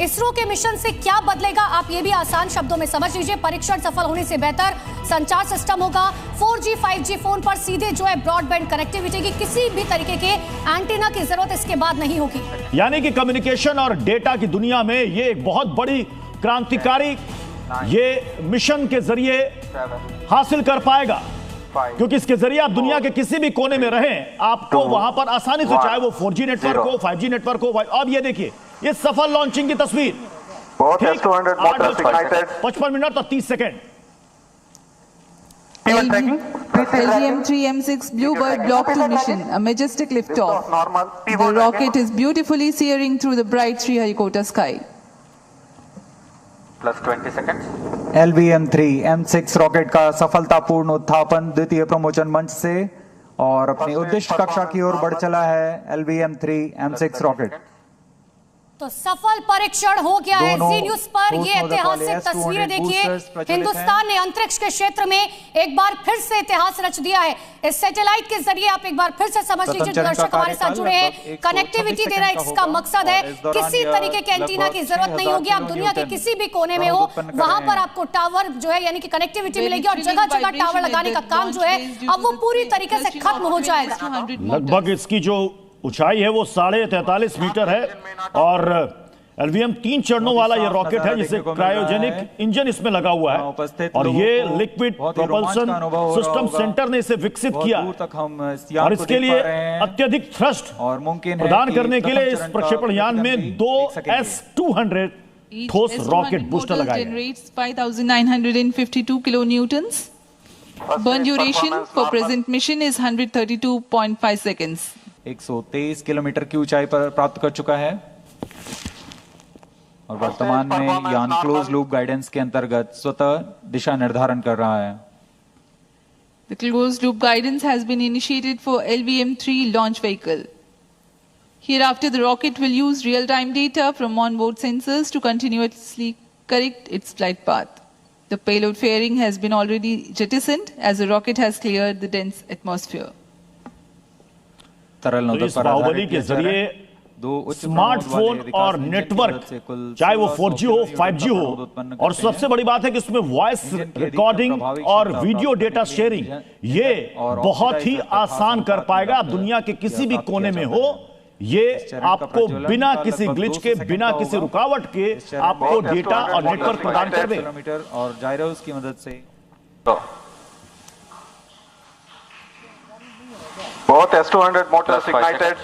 इसरो के मिशन से क्या बदलेगा, आप ये भी आसान शब्दों में समझ लीजिए। परीक्षण सफल होने से बेहतर संचार सिस्टम होगा। 4G 5G फोन पर सीधे जो है ब्रॉडबैंड कनेक्टिविटी की किसी भी तरीके के एंटीना की जरूरत इसके बाद नहीं होगी। यानी कि कम्युनिकेशन और डेटा की दुनिया में ये एक बहुत बड़ी क्रांतिकारी ये मिशन के जरिए हासिल कर पाएगा, क्योंकि इसके जरिए आप दुनिया के किसी भी कोने में रहें, आपको वहां पर आसानी से, चाहे वो 4G नेटवर्क हो, 5G नेटवर्क हो। अब ये देखिए ये सफल लॉन्चिंग की तस्वीर, 55 मिनट और 30 second. LVM-3 M6 Bluebird Block 2 mission, a majestic liftoff. The rocket is beautifully searing through the bright Sriharikota sky. Plus 20 seconds. LVM-3 M6 rocket का सफलतापूर्ण उत्थापन द्वितीय प्रमोचन मंच से और अपनी उद्दिष्ट कक्षा की ओर बढ़ चला है LVM-3 M6 रॉकेट। तो सफल परीक्षण हो गया है। जी न्यूज पर ये ऐतिहासिक तस्वीरें देखिए। हिंदुस्तान ने अंतरिक्ष के क्षेत्र में एक बार फिर से इतिहास रच दिया है। इस सैटेलाइट के जरिए आप एक बार फिर से समझ लीजिए, जो दर्शक हमारे साथ जुड़े हैं, कनेक्टिविटी देना इसका मकसद है। किसी तरीके के एंटीना की जरूरत नहीं होगी। आप दुनिया के किसी भी कोने में हो, वहां पर आपको टावर जो है यानी कि कनेक्टिविटी मिलेगी और जगह जगह टावर लगाने का काम जो है अब वो पूरी तरीके से खत्म हो जाएगा। लगभग इसकी जो ऊंचाई है वो 43.5 मीटर है और LVM 3 चरणों वाला ये रॉकेट है, जिसे क्रायोजेनिक इंजन इसमें लगा हुआ है और ये लिक्विड प्रोपल्शन सिस्टम सेंटर ने इसे विकसित किया और इसके लिए अत्यधिक थ्रस्ट प्रदान करने के लिए इस प्रक्षेपण यान में 2 S-200 ठोस रॉकेट बूस्टर लगाए गए। 5952 kilonewtons. Burn duration for present mission is 132.5 seconds. 123 kilometre की ऊंचाई पर प्राप्त कर चुका है और वर्तमान में यान क्लोज लूप गाइडेंस के अंतर्गत स्वतः दिशा निर्धारण कर रहा है। The closed loop guidance has been initiated for LVM-3 launch vehicle. Hereafter, the rocket will use real-time data from onboard sensors to continuously correct its flight path. The payload fairing has been already jettisoned as the rocket has cleared the dense atmosphere. तो इस बाहुबली के जरिए smartphone और network, चाहे वो 4G हो, 5G हो, और सबसे बड़ी बात है कि इसमें वॉइस रिकॉर्डिंग और वीडियो डेटा शेयरिंग ये बहुत ही आसान कर पाएगा। आप दुनिया के किसी भी कोने में हो, ये आपको बिना किसी ग्लिच के, बिना किसी रुकावट के आपको डेटा और नेटवर्क प्रदान कर देगा और जायरोस की मदद से। Both S-200 motors ignited.